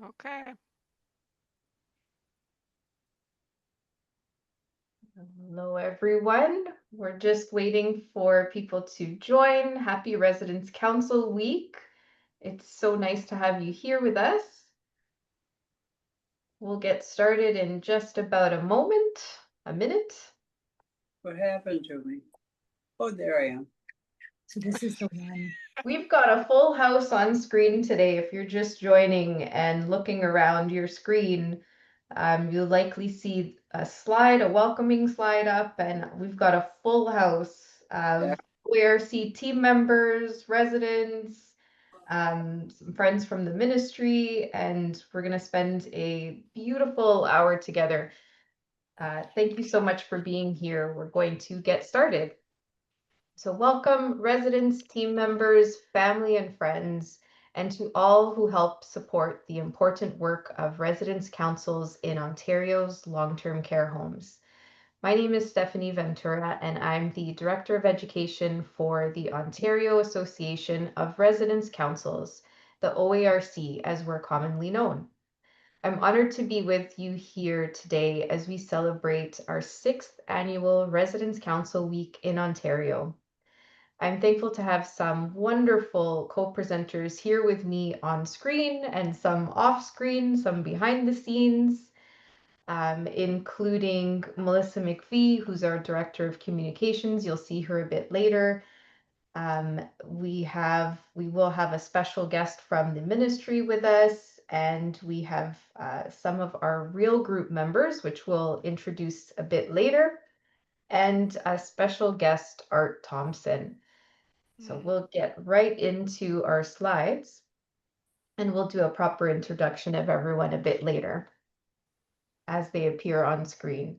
Okay. Hello, everyone. We're just waiting for people to join. Happy Residence Council Week. It's so nice to have you here with us. We'll get started in just about a minute. What happened to me? Oh, there I am. So this is the one. We've got a full house on screen today. If you're just joining and looking around your screen, you'll likely see a welcoming slide up, and we've got a full house of OARC team members, residents, some friends from the ministry, and we're going to spend a beautiful hour together. Thank you so much for being here. We're going to get started. So welcome residents, team members, family and friends, and to all who help support the important work of residence councils in Ontario's long-term care homes. My name is Stephanie Ventura, and I'm the Director of Education for the Ontario Association of Residence Councils, the OARC as we're commonly known. I'm honored to be with you here today as we celebrate our 6th annual Residence Council Week in Ontario. I'm thankful to have some wonderful co-presenters here with me on screen and some off screen, some behind the scenes, including Melissa McVie, who's our Director of Communications. You'll see her a bit later. We will have a special guest from the ministry with us, and we have some of our real group members, which we'll introduce a bit later, and a special guest, Art Thompson. So we'll get right into our slides, and we'll do a proper introduction of everyone a bit later as they appear on screen.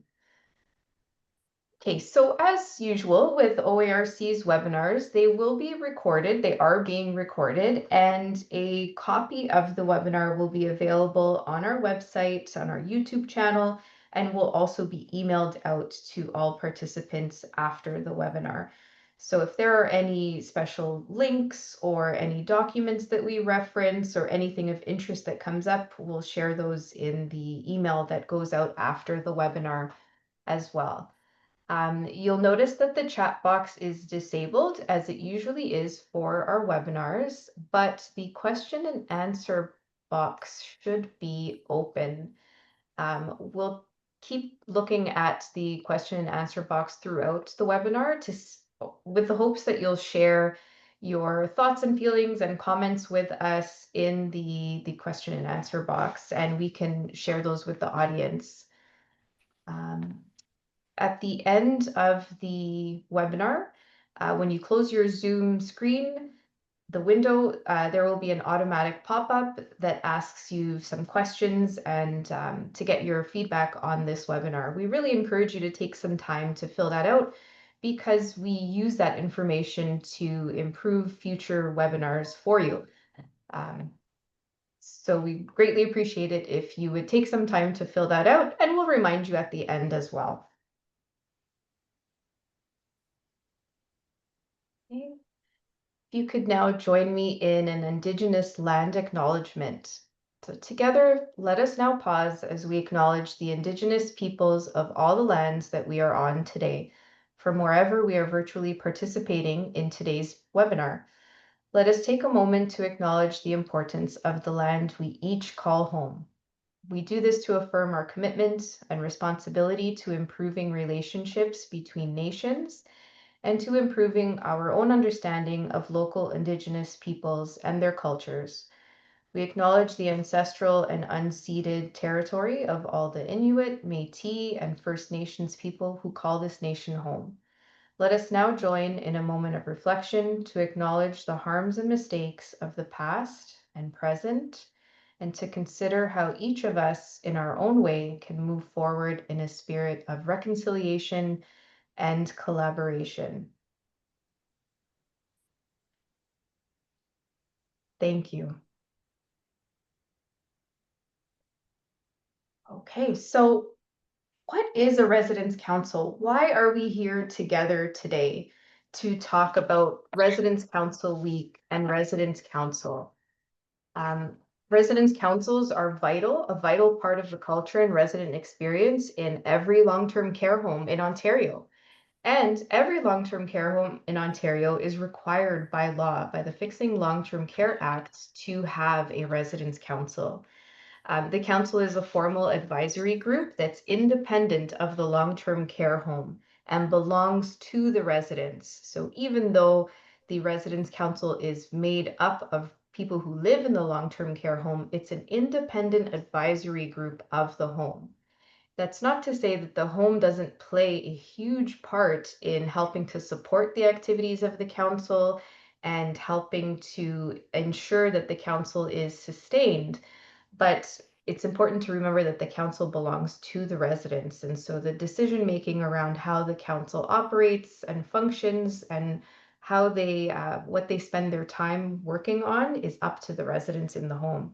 Okay, so as usual with OARC's webinars, they will be recorded. They are being recorded, and a copy of the webinar will be available on our website, on our YouTube channel, and will also be emailed out to all participants after the webinar. So if there are any special links or any documents that we reference or anything of interest that comes up, we'll share those in the email that goes out after the webinar as well. You'll notice that the chat box is disabled, as it usually is for our webinars, but the question and answer box should be open. We'll keep looking at the question and answer box throughout the webinar with the hopes that you'll share your thoughts and feelings and comments with us in the question and answer box, and we can share those with the audience. At the end of the webinar, when you close your Zoom screen, the window, there will be an automatic pop-up that asks you some questions and to get your feedback on this webinar. We really encourage you to take some time to fill that out because we use that information to improve future webinars for you. So we greatly appreciate it if you would take some time to fill that out, and we'll remind you at the end as well. Okay. If you could now join me in an Indigenous land acknowledgement. So together, let us now pause as we acknowledge the Indigenous peoples of all the lands that we are on today, from wherever we are virtually participating in today's webinar. Let us take a moment to acknowledge the importance of the land we each call home. We do this to affirm our commitment and responsibility to improving relationships between nations and to improving our own understanding of local Indigenous peoples and their cultures. We acknowledge the ancestral and unceded territory of all the Inuit, Métis, and First Nations people who call this nation home. Let us now join in a moment of reflection to acknowledge the harms and mistakes of the past and present, and to consider how each of us in our own way can move forward in a spirit of reconciliation and collaboration. Thank you. Okay, so what is a residence council? Why are we here together today to talk about Residence Council Week and Residence Council? Residence councils are a vital part of the culture and resident experience in every long-term care home in Ontario. And every long-term care home in Ontario is required by law, by the Fixing Long-Term Care Act, to have a residence council. The council is a formal advisory group that's independent of the long-term care home and belongs to the residents. So even though the residence council is made up of people who live in the long-term care home, it's an independent advisory group of the home. That's not to say that the home doesn't play a huge part in helping to support the activities of the council and helping to ensure that the council is sustained. But it's important to remember that the council belongs to the residents. And so the decision making around how the council operates and functions and how they, what they spend their time working on is up to the residents in the home.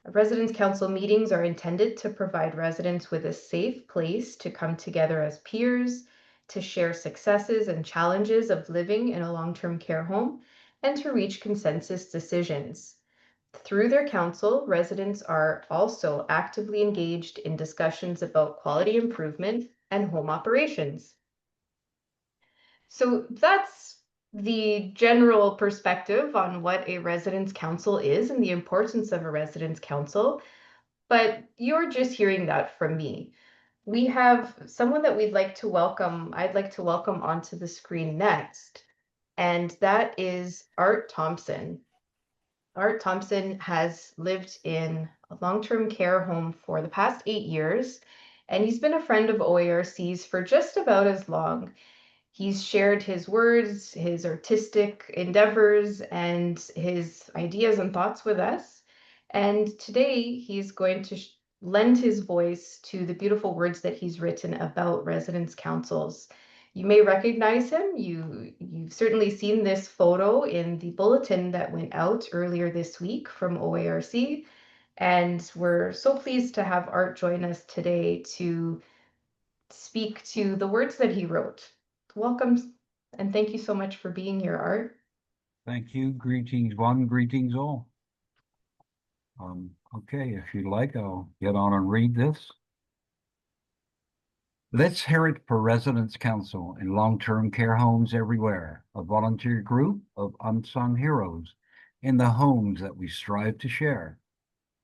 Residence council meetings are intended to provide residents with a safe place to come together as peers, to share successes and challenges of living in a long-term care home, and to reach consensus decisions. Through their council, residents are also actively engaged in discussions about quality improvement and home operations. So that's the general perspective on what a residence council is and the importance of a residence council, but you're just hearing that from me. We have someone that I'd like to welcome onto the screen next, and that is Art Thompson. Art Thompson has lived in a long-term care home for the past 8 years, and he's been a friend of OARC's for just about as long. He's shared his words, his artistic endeavors, and his ideas and thoughts with us. And today he's going to lend his voice to the beautiful words that he's written about residence councils. You may recognize him. You've certainly seen this photo in the bulletin that went out earlier this week from OARC. And we're so pleased to have Art join us today to speak to the words that he wrote. Welcome, and thank you so much for being here, Art. Thank you. Greetings one, greetings all. Okay, if you'd like, I'll get on and read this. Let's hear it for Residence Council in long-term care homes everywhere, a volunteer group of unsung heroes in the homes that we strive to share,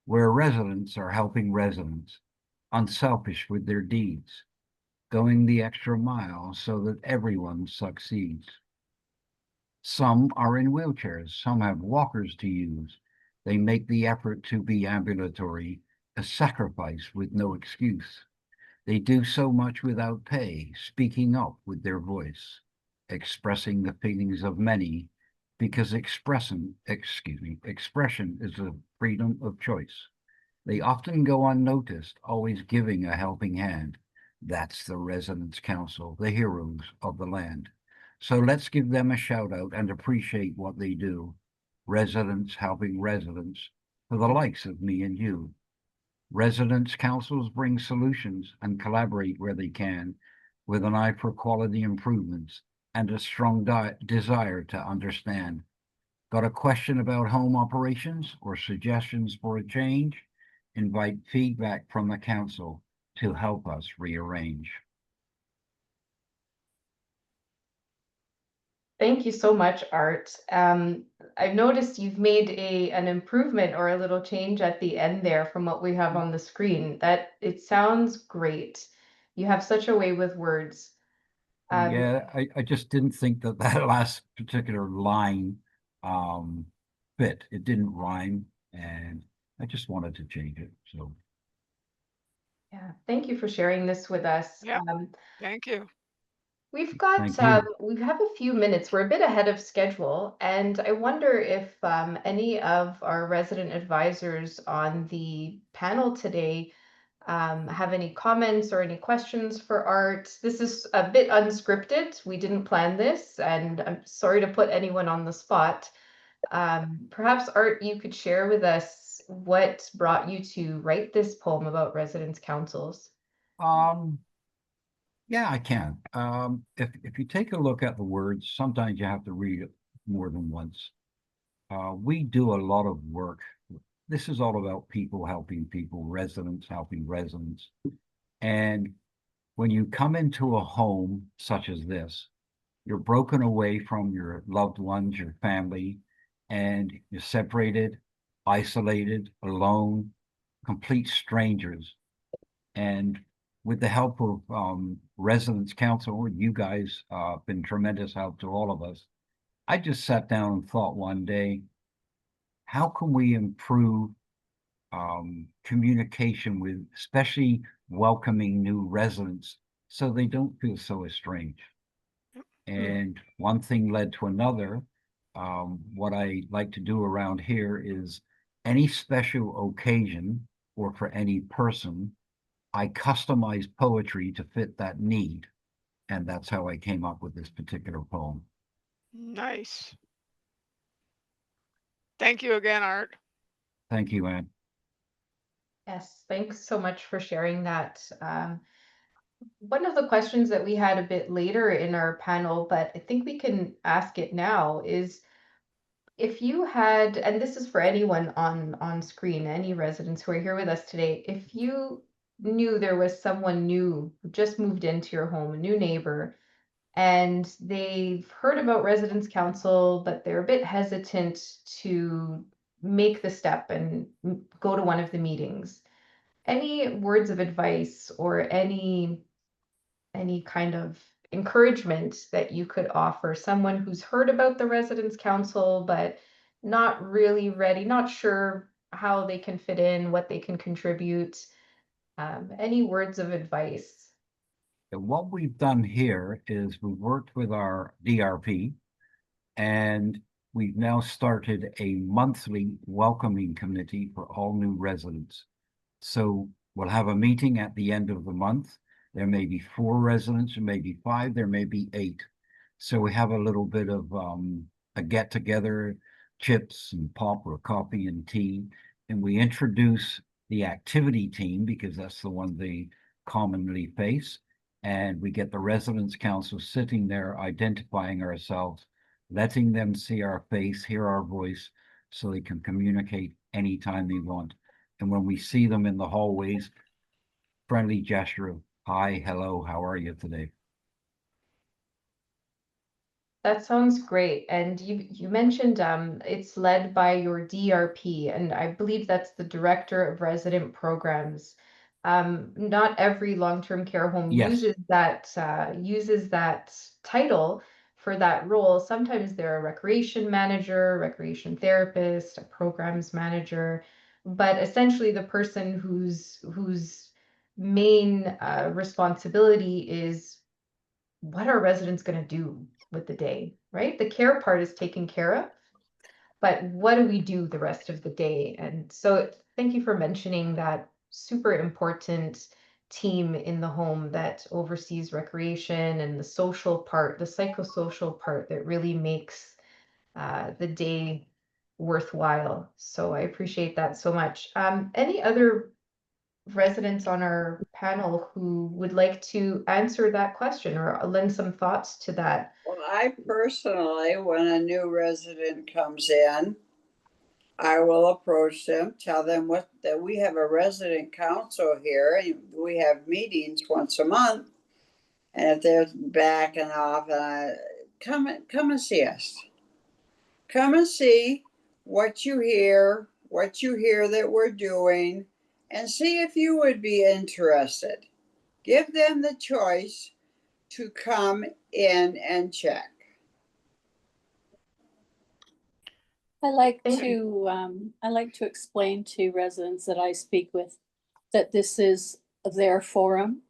where residents are helping residents, unselfish with their deeds, going the extra mile so that everyone succeeds. Some are in wheelchairs, some have walkers to use. They make the effort to be ambulatory a sacrifice with no excuse. They do so much without pay, speaking up with their voice, expressing the feelings of many, because expression is a freedom of choice. They often go unnoticed, always giving a helping hand. That's the Residence Council, the heroes of the land. So let's give them a shout out and appreciate what they do. Residents helping residents, for the likes of me and you. Residence councils bring solutions and collaborate where they can, with an eye for quality improvements and a strong desire to understand. Got a question about home operations or suggestions for a change? Invite feedback from the council to help us rearrange. Thank you so much, Art. I've noticed you've made an improvement or a little change at the end there from what we have on the screen. That it sounds great. You have such a way with words. Yeah, I just didn't think that last particular line fit. It didn't rhyme, and I just wanted to change it. So Yeah, thank you for sharing this with us. Yeah. Thank you. We've got thank you. we have a few minutes. We're a bit ahead of schedule, and I wonder if any of our resident advisors on the panel today have any comments or any questions for Art. This is a bit unscripted. We didn't plan this, and I'm sorry to put anyone on the spot. Perhaps Art, you could share with us what brought you to write this poem about residence councils. Yeah, I can. If you take a look at the words, sometimes you have to read it more than once. We do a lot of work this is all about people helping people, residents helping residents. And when you come into a home such as this, you're broken away from your loved ones, your family, and you're separated, isolated, alone, complete strangers. And with the help of Residents Council, you guys been tremendous help to all of us. I just sat down and thought one day, how can we improve communication with, especially welcoming new residents, so they don't feel so estranged? And one thing led to another. What I like to do around here is any special occasion or for any person, I customize poetry to fit that need. And that's how I came up with this particular poem. Nice. Thank you again, Art. Thank you, Anne. Yes, thanks so much for sharing that. One of the questions that we had a bit later in our panel, but I think we can ask it now, is if you had, and this is for anyone on screen, any residents who are here with us today, if you knew there was someone new who just moved into your home, a new neighbor, and they've heard about Residents Council, but they're a bit hesitant to make the step and go to one of the meetings, any words of advice or any kind of encouragement that you could offer someone who's heard about the Residents Council, but not really ready, not sure how they can fit in, what they can contribute? Any words of advice? And what we've done here is we've worked with our DRP, and we've now started a monthly welcoming committee for all new residents. So we'll have a meeting at the end of the month. There may be 4 residents, there may be 5, there may be 8. So we have a little bit of a get together, chips and pop or coffee and tea, and we introduce the activity team because that's the one they commonly face. And we get the Residents Council sitting there identifying ourselves, letting them see our face, hear our voice, so they can communicate anytime they want. And when we see them in the hallways, friendly gesture of hi, hello, how are you today? That sounds great. And you mentioned it's led by your DRP, and I believe that's the Director of Resident Programs. Not every long-term care home Yes. uses that title for that role. Sometimes they're a recreation manager, recreation therapist, a programs manager, but essentially the person whose main responsibility is what are residents going to do with the day, right? The care part is taken care of, but what do we do the rest of the day? And so thank you for mentioning that super important team in the home that oversees recreation and the social part, the psychosocial part that really makes the day worthwhile. So I appreciate that so much. Any other residents on our panel who would like to answer that question or lend some thoughts to that? Well, I personally, when a new resident comes in, I will approach them, tell them that we have a resident council here, and we have meetings once a month. And if they're backing off, come and see us. Come and see what you hear that we're doing, and see if you would be interested. Give them the choice to come in and check. I like Thank to explain to residents that I speak with that this is their forum.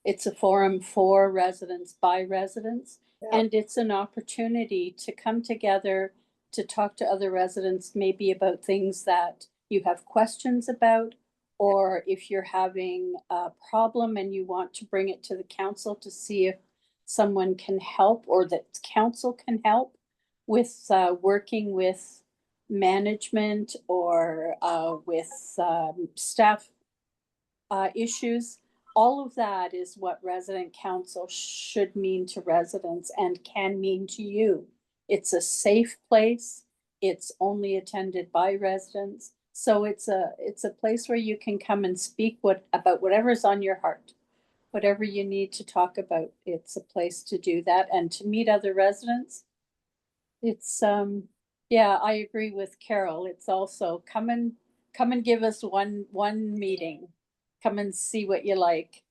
It's a forum for residents by residents, and it's an opportunity to come together to talk to other residents, maybe about things that you have questions about, or if you're having a problem and you want to bring it to the council to see if someone can help or that council can help with working with management or with staff issues. All of that is what resident council should mean to residents and can mean to you. It's a safe place. It's only attended by residents. So it's a place where you can come and speak about whatever's on your heart, whatever you need to talk about. It's a place to do that and to meet other residents. It's yeah, I agree with Carol. It's also come and give us one meeting. Come and see what you like.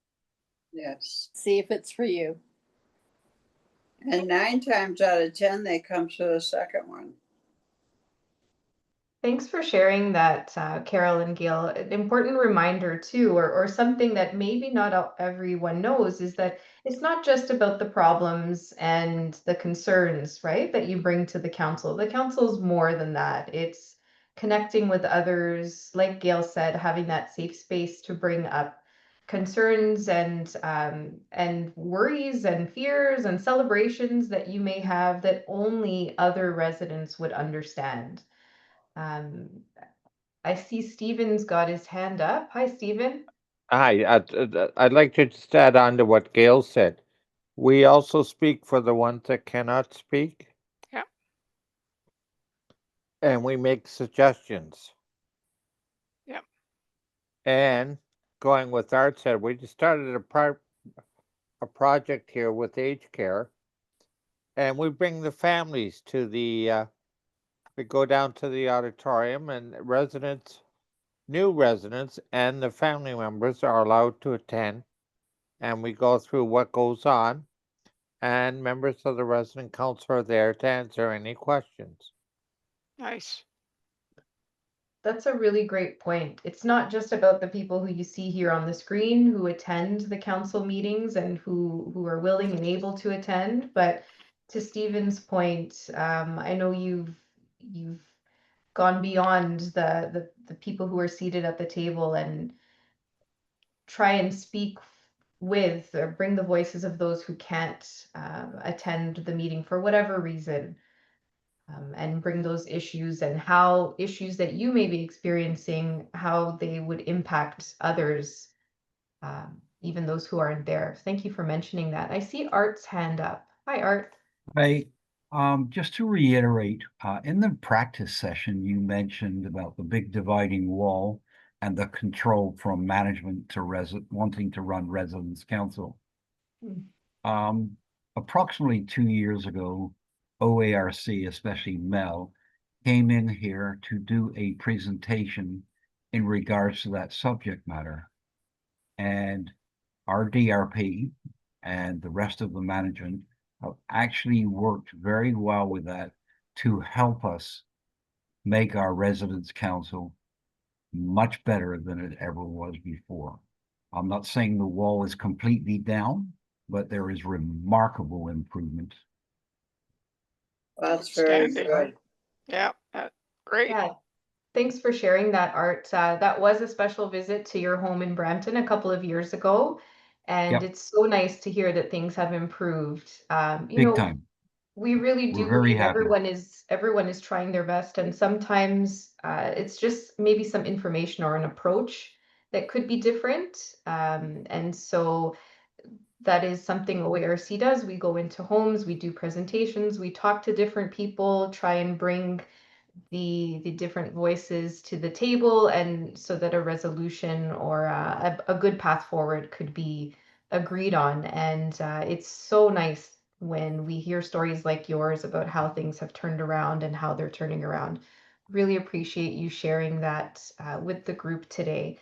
Yes. See if it's for you. And 9 times out of 10, they come to the second one. Thanks for sharing that, Carol and Gale. An important reminder too, or something that maybe not everyone knows, is that it's not just about the problems and the concerns, right, that you bring to the council. The council is more than that. It's connecting with others, like Gale said, having that safe space to bring up concerns and worries and fears and celebrations that you may have that only other residents would understand. Um, I see Steven's got his hand up. Hi, Steven. Hi, I'd like to just add on to what Gail said. We also speak for the ones that cannot speak. Yeah. And we make suggestions. Yeah. And going with Art said, we just started a project here with aged care. And we bring the families to the, we go down to the auditorium, and residents, new residents, and the family members are allowed to attend. And we go through what goes on, and members of the resident council are there to answer any questions. Nice. That's a really great point. It's not just about the people who you see here on the screen who attend the council meetings and who are willing and able to attend, but to Steven's point, I know you've gone beyond the people who are seated at the table and try and speak with or bring the voices of those who can't attend the meeting for whatever reason, and bring those issues and how issues that you may be experiencing, how they would impact others, even those who aren't there. Thank you for mentioning that. I see Art's hand up. Hi, Art. Hey, just to reiterate, in the practice session, you mentioned about the big dividing wall and the control from management to wanting to run residence council. Approximately 2 years ago, OARC, especially Mel, came in here to do a presentation in regards to that subject matter. And our DRP and the rest of the management have actually worked very well with that to help us make our residence council much better than it ever was before. I'm not saying the wall is completely down, but there is remarkable improvement. That's very Outstanding. good. Yeah. Great. Yeah, thanks for sharing that, Art. That was a special visit to your home in Brampton a couple of years ago, and Yep. it's so nice to hear that things have improved. Big time. We really We're do very believe happy. everyone is trying their best, and sometimes it's just maybe some information or an approach that could be different. And so that is something OARC does. We go into homes, we do presentations, we talk to different people, try and bring the different voices to the table, and so that a resolution or a good path forward could be agreed on. And it's so nice when we hear stories like yours about how things have turned around and how they're turning around. Really appreciate you sharing that with the group today.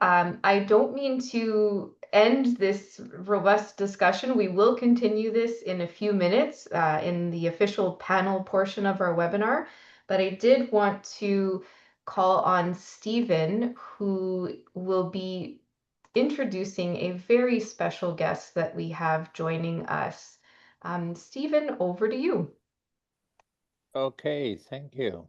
I don't mean to end this robust discussion. We will continue this in a few minutes in the official panel portion of our webinar, but I did want to call on Stephen, who will be introducing a very special guest that we have joining us. Stephen, over to you. Okay, thank you.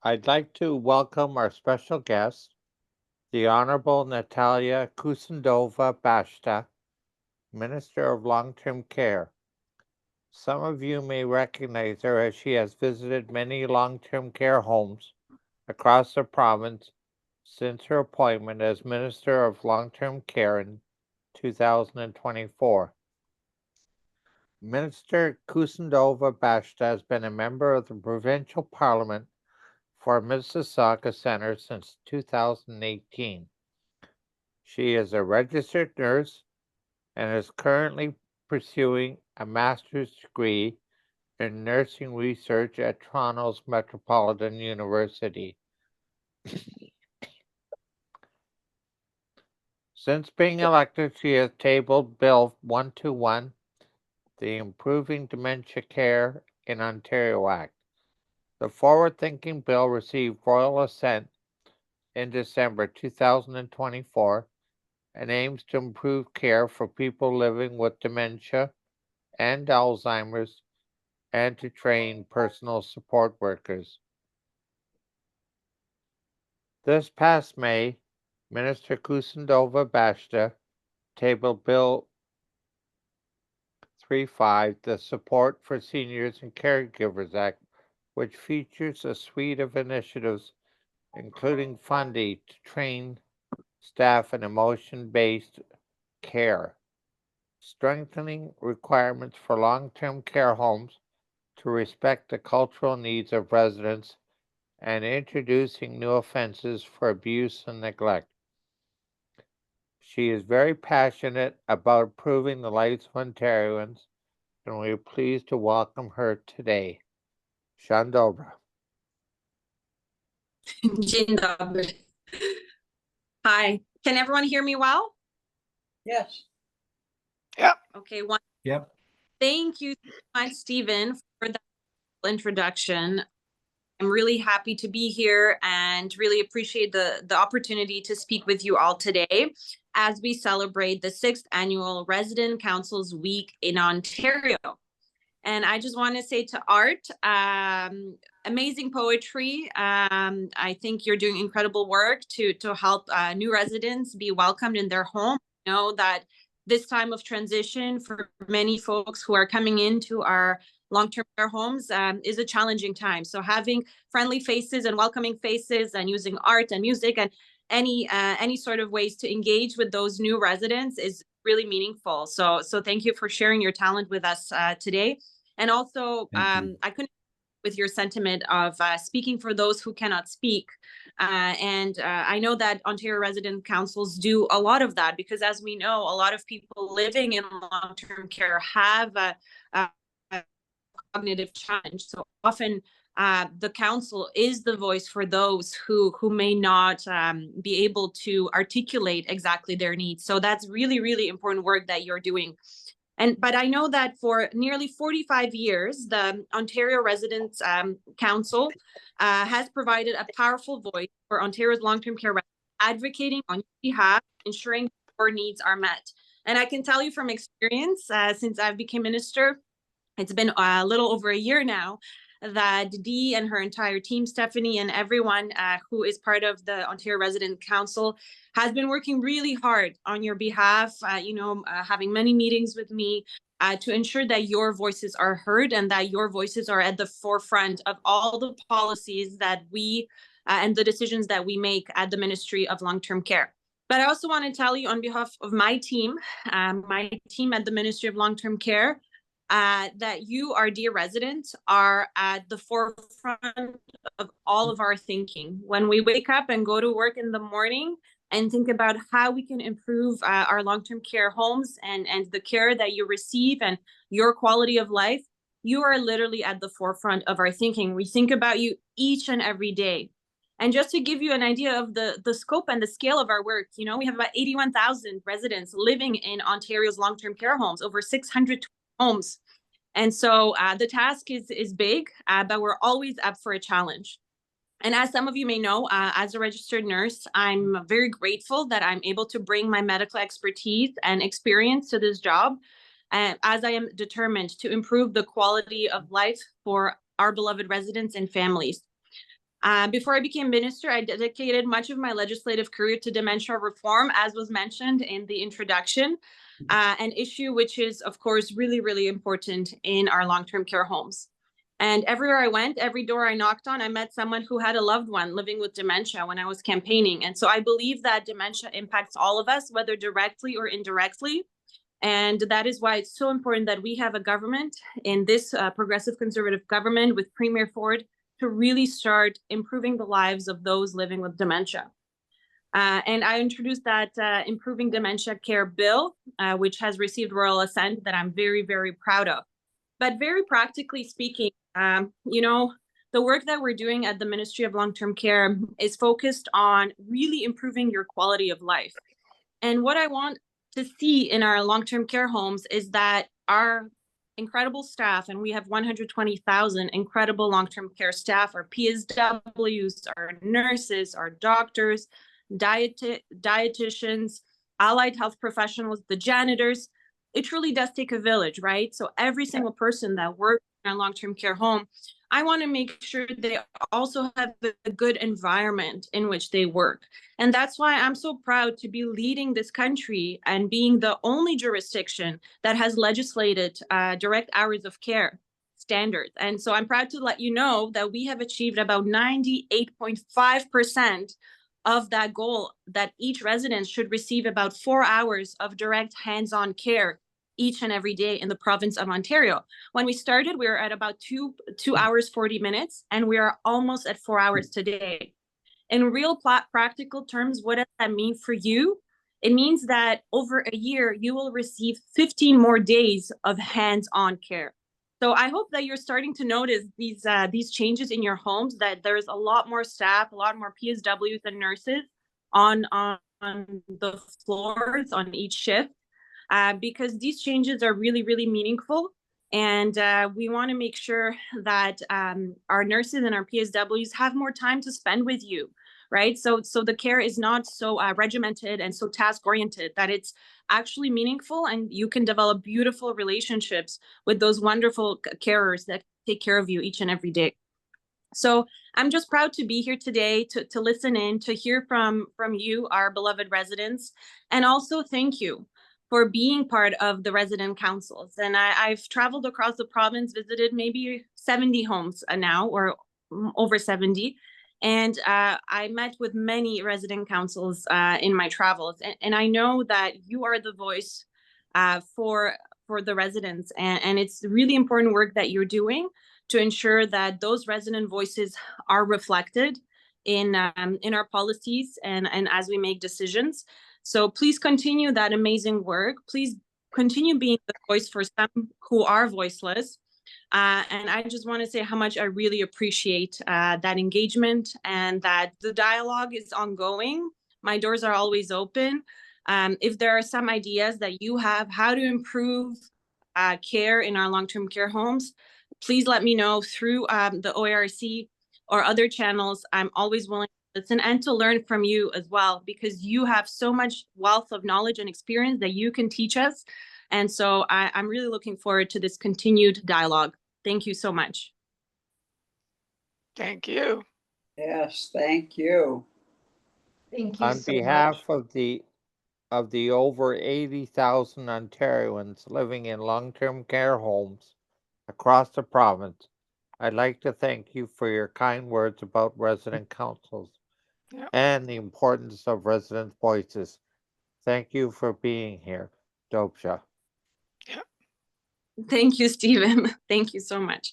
I'd like to welcome our special guest, the Honorable Natalia Kusendova-Bashta, Minister of Long-Term Care. Some of you may recognize her as she has visited many long-term care homes across the province since her appointment as Minister of Long-Term Care in 2024. Minister Kusendova-Bashta has been a member of the provincial parliament for Mississauga Centre since 2018. She is a registered nurse and is currently pursuing a master's degree in nursing research at Toronto's Metropolitan University. Since being elected, she has tabled Bill 121, the Improving Dementia Care in Ontario Act. The forward-thinking bill received royal assent in December 2024 and aims to improve care for people living with dementia and Alzheimer's and to train personal support workers. This past May, Minister Kusendova-Bashta tabled Bill 35, the Support for Seniors and Caregivers Act, which features a suite of initiatives, including funding to train staff in emotion-based care, strengthening requirements for long-term care homes to respect the cultural needs of residents, and introducing new offenses for abuse and neglect. She is very passionate about improving the lives of Ontarians, and we are pleased to welcome her today. Shandobra. Dzień dobry. Hi, can everyone hear me well? Yes. Okay, Yep. thank you so much, Stephen, for that introduction. I'm really happy to be here and really appreciate the opportunity to speak with you all today as we celebrate the 6th annual Resident Councils Week in Ontario. And I just want to say to Art, amazing poetry. I think you're doing incredible work to help new residents be welcomed in their home. I know that this time of transition for many folks who are coming into our long-term care homes is a challenging time. So having friendly faces and welcoming faces and using art and music and any sort of ways to engage with those new residents is really meaningful. So thank you for sharing your talent with us today. And also, I couldn't with your sentiment of speaking for those who cannot speak. I know that Ontario resident councils do a lot of that because, as we know, a lot of people living in long-term care have a cognitive challenge. So often the council is the voice for those who may not be able to articulate exactly their needs. So that's really, really important work that you're doing. But I know that for nearly 45 years, the Ontario Residents Council has provided a powerful voice for Ontario's long-term care residents, advocating on your behalf, ensuring your needs are met. And I can tell you from experience, since I've become minister, it's been a little over a year now, that Dee and her entire team, Stephanie, and everyone who is part of the Ontario Resident Council has been working really hard on your behalf, having many meetings with me to ensure that your voices are heard and that your voices are at the forefront of all the policies that we and the decisions that we make at the Ministry of Long-Term Care. But I also want to tell you on behalf of my team at the Ministry of Long-Term Care, that you, our dear residents, are at the forefront of all of our thinking. When we wake up and go to work in the morning and think about how we can improve our long-term care homes and the care that you receive and your quality of life, you are literally at the forefront of our thinking. We think about you each and every day. And just to give you an idea of the scope and the scale of our work, we have about 81,000 residents living in Ontario's long-term care homes, over 600 homes. And so the task is big, but we're always up for a challenge. And as some of you may know, as a registered nurse, I'm very grateful that I'm able to bring my medical expertise and experience to this job, as I am determined to improve the quality of life for our beloved residents and families. Before I became minister, I dedicated much of my legislative career to dementia reform, as was mentioned in the introduction, an issue which is, of course, really, really important in our long-term care homes. And everywhere I went, every door I knocked on, I met someone who had a loved one living with dementia when I was campaigning. And so I believe that dementia impacts all of us, whether directly or indirectly. And that is why it's so important that we have a government in this progressive conservative government with Premier Ford to really start improving the lives of those living with dementia. And I introduced that Improving Dementia Care Bill, which has received royal assent that I'm very, very proud of. But very practically speaking, the work that we're doing at the Ministry of Long-Term Care is focused on really improving your quality of life. And what I want to see in our long-term care homes is that our incredible staff, and we have 120,000 incredible long-term care staff, our PSWs, our nurses, our doctors, dietitians, allied health professionals, the janitors. It truly does take a village, right? So every single person that works in a long-term care home, I want to make sure they also have a good environment in which they work. And that's why I'm so proud to be leading this country and being the only jurisdiction that has legislated direct hours of care standards. And so I'm proud to let you know that we have achieved about 98.5% of that goal, that each resident should receive about 4 hours of direct hands-on care each and every day in the province of Ontario. When we started, we were at about 2 hours, 40 minutes, and we are almost at 4 hours today. In real practical terms, what does that mean for you? It means that over a year, you will receive 15 more days of hands-on care. So I hope that you're starting to notice these changes in your homes, that there's a lot more staff, a lot more PSWs and nurses on the floors on each shift, because these changes are really, really meaningful. And we want to make sure that our nurses and our PSWs have more time to spend with you, right? So the care is not so regimented and so task-oriented, that it's actually meaningful, and you can develop beautiful relationships with those wonderful carers that take care of you each and every day. So I'm just proud to be here today to listen in, to hear from you, our beloved residents, and also thank you for being part of the resident councils. And I've traveled across the province, visited maybe 70 homes now, or over 70. And I met with many resident councils in my travels. And I know that you are the voice for the residents. And it's really important work that you're doing to ensure that those resident voices are reflected in our policies and as we make decisions. So please continue that amazing work. Please continue being the voice for some who are voiceless. And I just want to say how much I really appreciate that engagement, and that the dialogue is ongoing. My doors are always open. If there are some ideas that you have how to improve care in our long-term care homes, please let me know through the OARC or other channels. I'm always willing to listen and to learn from you as well, because you have so much wealth of knowledge and experience that you can teach us. And so I'm really looking forward to this continued dialogue. Thank you so much. Thank you. Yes, thank you. Thank you On so behalf much. of the over 80,000 Ontarians living in long-term care homes across the province, I'd like to thank you for your kind words about resident councils Yep. and the importance of resident voices. Thank you for being here, Dobsha. Thank you, Stephen. Thank you so much.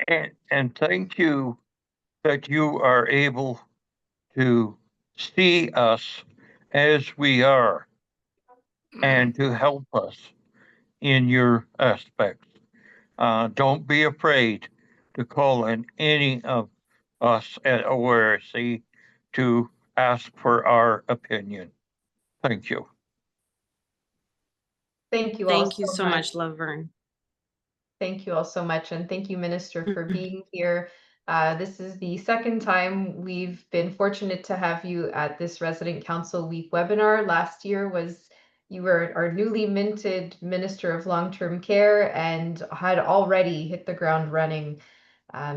And thank you that you are able to see us as we are and to help us in your aspects. Don't be afraid to call in any of us at OARC to ask for our opinion. Thank you. Thank you all Thank you so so much. much, LaVern. Thank you all so much. And thank you, Minister, for being here. This is the second time we've been fortunate to have you at this Resident Council Week webinar. Last year you were our newly minted Minister of Long-Term Care and had already hit the ground running.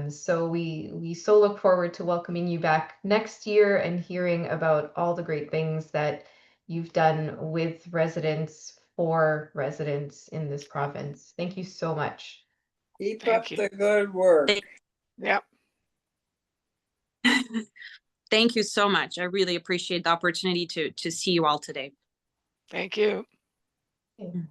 So we so look forward to welcoming you back next year and hearing about all the great things that you've done with residents, for residents in this province. Thank you so much. Keep Thank up you. the good work. Yep. Thank you so much. I really appreciate the opportunity to see you all today. Thank you. Okay.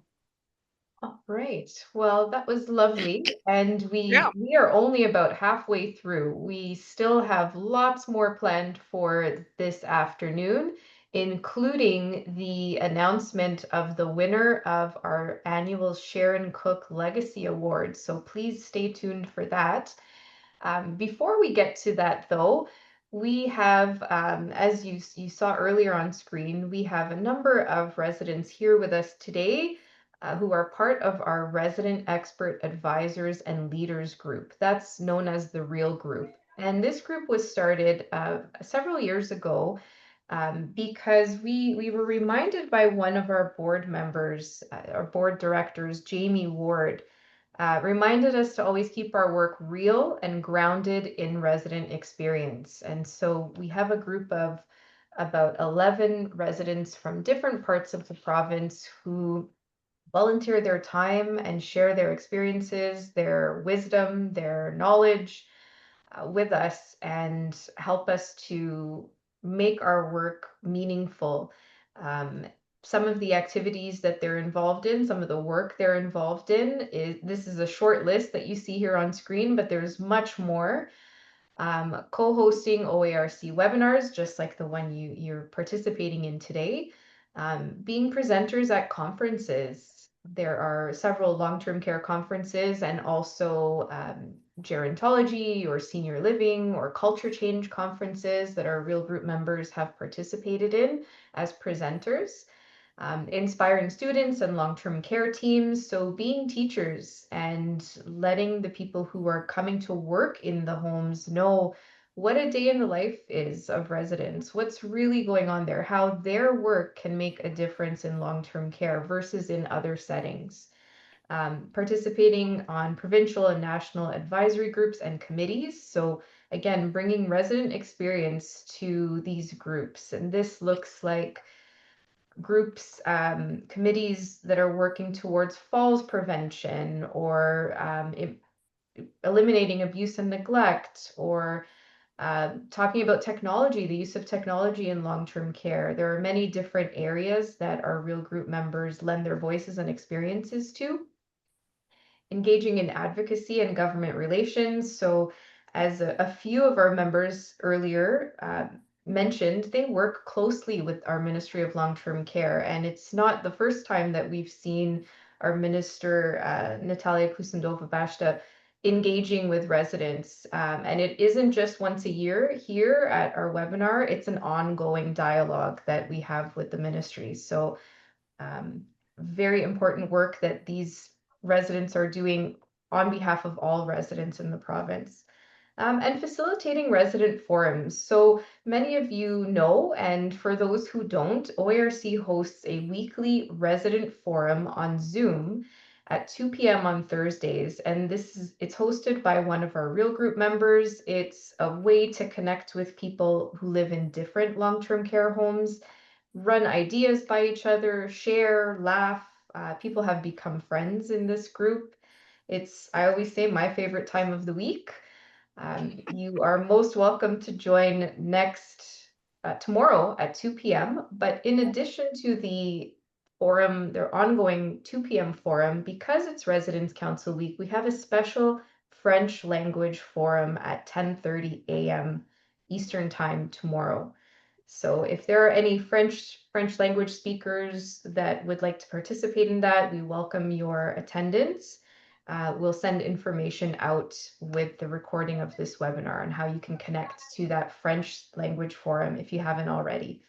All right. Well, that was lovely. And Yeah. we are only about halfway through. We still have lots more planned for this afternoon, including the announcement of the winner of our annual Sharon Cook Legacy Award. So please stay tuned for that. Before we get to that, though, we have, as you saw earlier on screen, we have a number of residents here with us today who are part of our Resident Expert Advisors and Leaders group. That's known as the REAL group. And this group was started several years ago because we were reminded by one of our board members, our board directors, Jamie Ward, reminded us to always keep our work real and grounded in resident experience. And so we have a group of about 11 residents from different parts of the province who volunteer their time and share their experiences, their wisdom, their knowledge with us and help us to make our work meaningful. Some of the activities that they're involved in, some of the work they're involved in, this is a short list that you see here on screen, but there's much more. Co-hosting OARC webinars, just like the one you're participating in today, being presenters at conferences. There are several long-term care conferences and also gerontology or senior living or culture change conferences that our Real Group members have participated in as presenters. Inspiring students and long-term care teams. So being teachers and letting the people who are coming to work in the homes know what a day in the life is of residents, what's really going on there, how their work can make a difference in long-term care versus in other settings. Participating on provincial and national advisory groups and committees. So again, bringing resident experience to these groups. And this looks like groups, committees that are working towards falls prevention or eliminating abuse and neglect, or talking about technology, the use of technology in long-term care. There are many different areas that our Real Group members lend their voices and experiences to. Engaging in advocacy and government relations. So as a few of our members earlier mentioned, they work closely with our Ministry of Long-Term Care. And it's not the first time that we've seen our Minister, Natalia Kusendova-Bashta, engaging with residents. And it isn't just once a year here at our webinar, it's an ongoing dialogue that we have with the ministry. So very important work that these residents are doing on behalf of all residents in the province. And facilitating resident forums. So many of you know, and for those who don't, OARC hosts a weekly resident forum on Zoom at 2 p.m. on Thursdays. And it's hosted by one of our Real Group members. It's a way to connect with people who live in different long-term care homes, run ideas by each other, share, laugh. People have become friends in this group. It's, I always say, my favorite time of the week. You are most welcome to join tomorrow at 2 p.m. But in addition to the forum, their ongoing 2 p.m. forum, because it's Residence Council Week, we have a special French language forum at 10:30 a.m. Eastern Time tomorrow. So if there are any French language speakers that would like to participate in that, we welcome your attendance. We'll send information out with the recording of this webinar on how you can connect to that French language forum if you haven't already.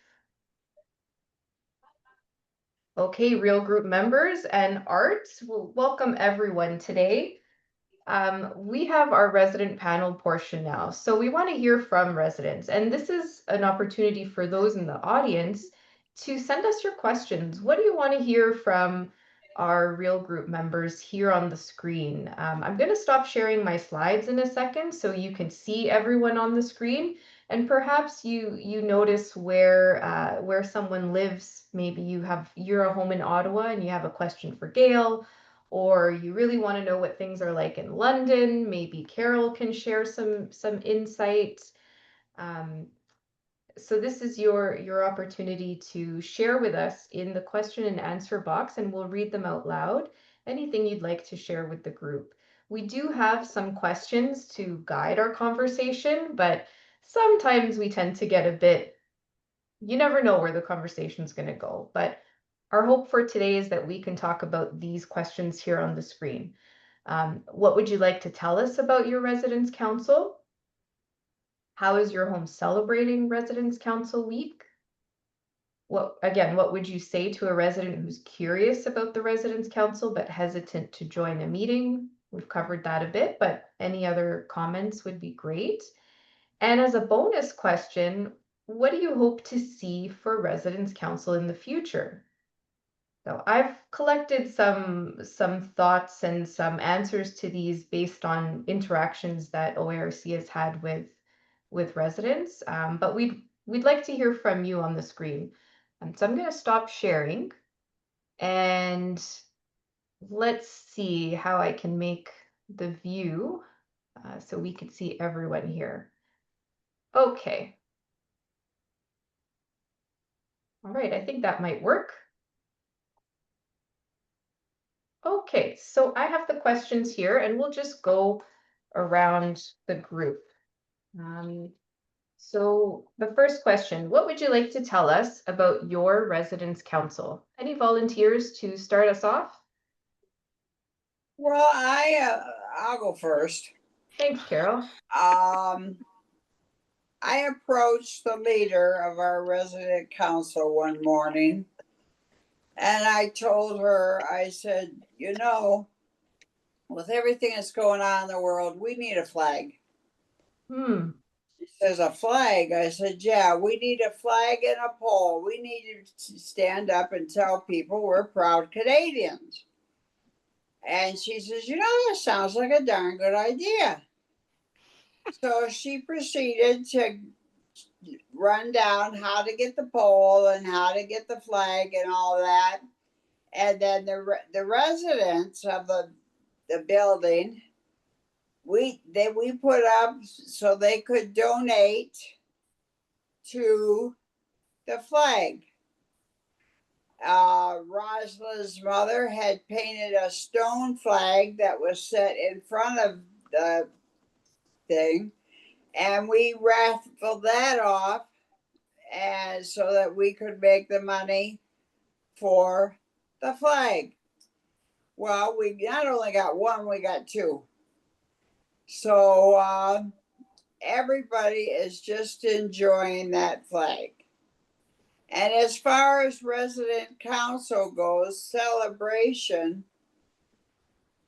Okay, Real Group members and Art, we'll welcome everyone today. We have our resident panel portion now. So we want to hear from residents, and this is an opportunity for those in the audience to send us your questions. What do you want to hear from our Real Group members here on the screen? I'm going to stop sharing my slides in a second so you can see everyone on the screen, and perhaps you notice where someone lives. Maybe you're a home in Ottawa and you have a question for Gale, or you really want to know what things are like in London. Maybe Carol can share some insight. So this is your opportunity to share with us in the question and answer box, and we'll read them out loud. Anything you'd like to share with the group. We do have some questions to guide our conversation, but sometimes we tend to get a bit, you never know where the conversation's going to go. But our hope for today is that we can talk about these questions here on the screen. What would you like to tell us about your residence council? How is your home celebrating Residence Council Week? What would you say to a resident who's curious about the Residence Council but hesitant to join a meeting? We've covered that a bit, but any other comments would be great. And as a bonus question, what do you hope to see for Residence Council in the future? So I've collected some thoughts and some answers to these based on interactions that OARC has had with residents, but we'd like to hear from you on the screen. So I'm going to stop sharing, and let's see how I can make the view so we can see everyone here. Okay. All right, I think that might work. Okay, so I have the questions here, and we'll just go around the group. So the first question, what would you like to tell us about your residence council? Any volunteers to start us off? Well, I'll go first. Thanks, Carol. I approached the leader of our resident council one morning, and I told her, I said, you know, with everything that's going on in the world, we need a flag. She says, a flag? I said, yeah, we need a flag and a pole. We need to stand up and tell people we're proud Canadians. And she says, you know, that sounds like a darn good idea. So she proceeded to run down how to get the pole and how to get the flag and all that. And then the residents of the building, we put up so they could donate to the flag. Rosalind's mother had painted a stone flag that was set in front of the thing, and we raffled that off, and so that we could make the money for the flag. Well, we not only got one, we got two. So everybody is just enjoying that flag. And as far as resident council goes, celebration,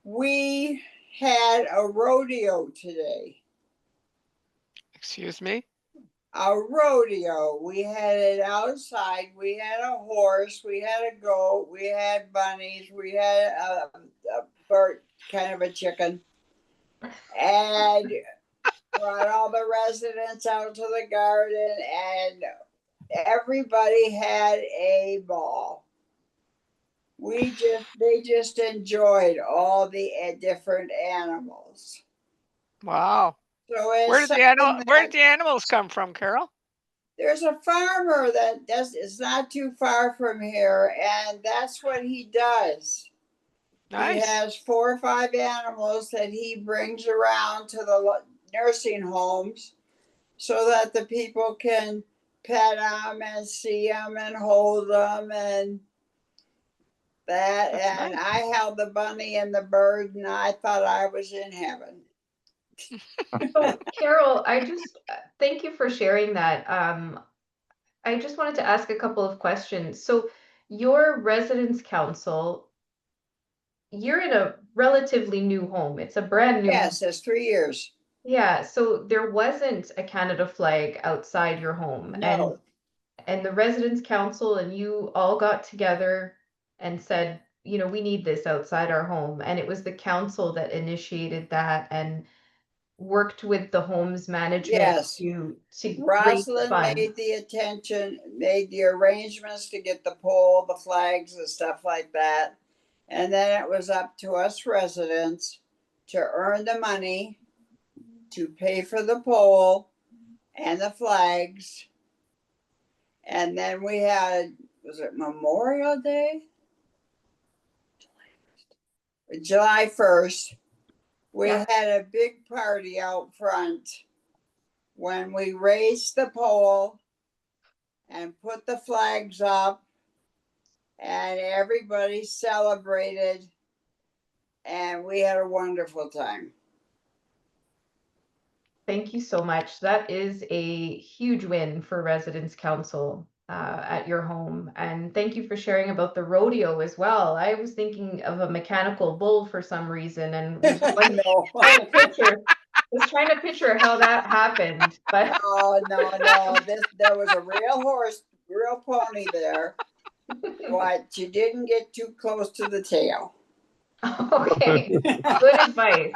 we had a rodeo today. Excuse me? A rodeo. We had it outside. We had a horse. We had a goat. We had bunnies. We had a bird, kind of a chicken. And brought all the residents out to the garden, and everybody had a ball. They just enjoyed all the different animals. Wow. So Where did the animals come from, Carol? There's a farmer that is not too far from here, and that's what he does. Nice. He has 4 or 5 animals that he brings around to the nursing homes so that the people can pet them and see them and hold them and that. That's and nice. I held the bunny and the bird, and I thought I was in heaven. So, Carol, I just thank you for sharing that. I just wanted to ask a couple of questions. So, your residence council, you're in a relatively new home. It's a brand new. Yes, it's 3 years. Yeah, so there wasn't a Canada flag outside your home. No. And the residence council and you all got together and said, you know, we need this outside our home. And it was the council that initiated that and worked with the home's management Yes. to raise Rosalind funds. made the arrangements to get the pole, the flags, and stuff like that. And then it was up to us residents to earn the money to pay for the pole and the flags And then we had, was it Memorial Day? July 1st. We Yeah. had a big party out front when we raised the pole and put the flags up, and everybody celebrated, and we had a wonderful time. Thank you so much. That is a huge win for Residents Council at your home. And thank you for sharing about the rodeo as well. I was thinking of a mechanical bull for some reason and was No. trying to picture how that happened. But Oh, no. There was a real horse, real pony there, but you didn't get too close to the tail. okay, good advice.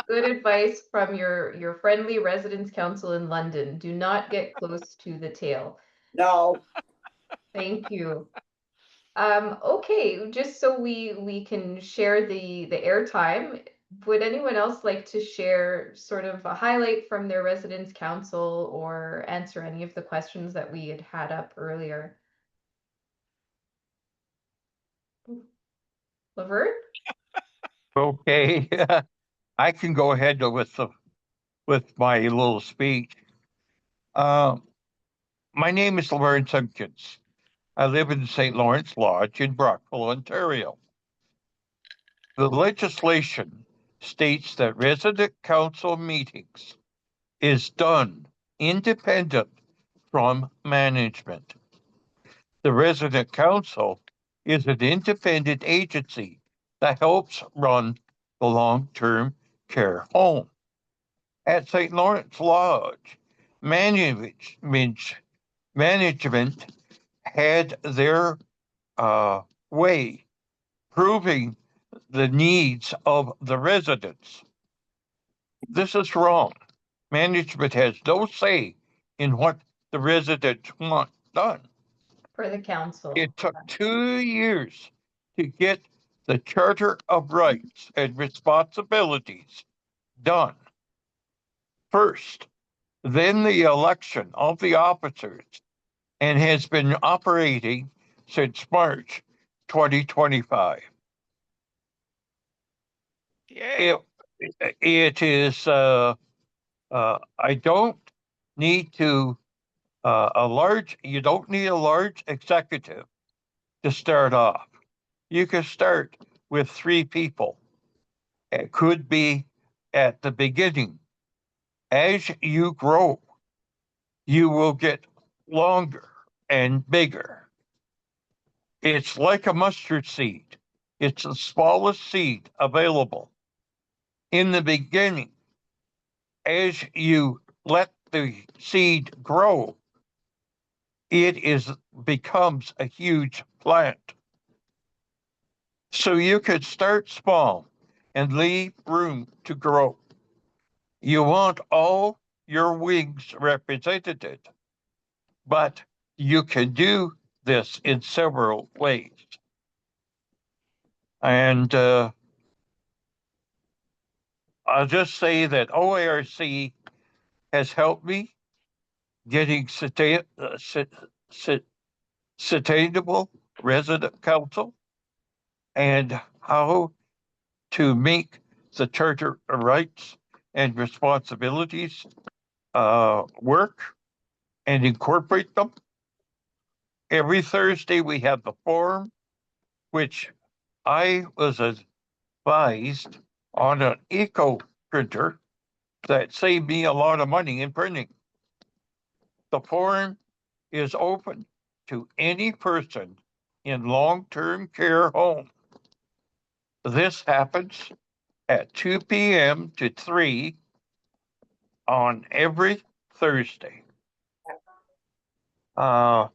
Good advice from your friendly Residents Council in London. Do not get close to the tail. No. Thank you. Okay, just so we can share the airtime, would anyone else like to share sort of a highlight from their Residents Council or answer any of the questions that we had up earlier? LaVern? Okay, I can go ahead with my little speech. My name is LaVern Simpkins. I live in St. Lawrence Lodge in Brockville, Ontario. The legislation states that resident council meetings is done independent from management. The resident council is an independent agency that helps run the long-term care home. At St. Lawrence Lodge, management had their way proving the needs of the residents. This is wrong. Management has no say in what the residents want done. For the council. It took 2 years to get the Charter of Rights and Responsibilities done first, then the election of the officers, and has been operating since March 2025. Yay. It is, I don't need to, you don't need a large executive to start off. You can start with 3 people. It could be at the beginning. As you grow, you will get longer and bigger. It's like a mustard seed. It's the smallest seed available. In the beginning, as you let the seed grow, it becomes a huge plant. So you could start small and leave room to grow. You want all your wings represented, but you can do this in several ways. And I'll just say that OARC has helped me getting sustainable resident council and how to make the Charter of Rights and Responsibilities work and incorporate them. Every Thursday we have the forum, which I was advised on an eco printer that saved me a lot of money in printing. The forum is open to any person in long-term care home. This happens at 2 p.m. to 3 on every Thursday. Hosted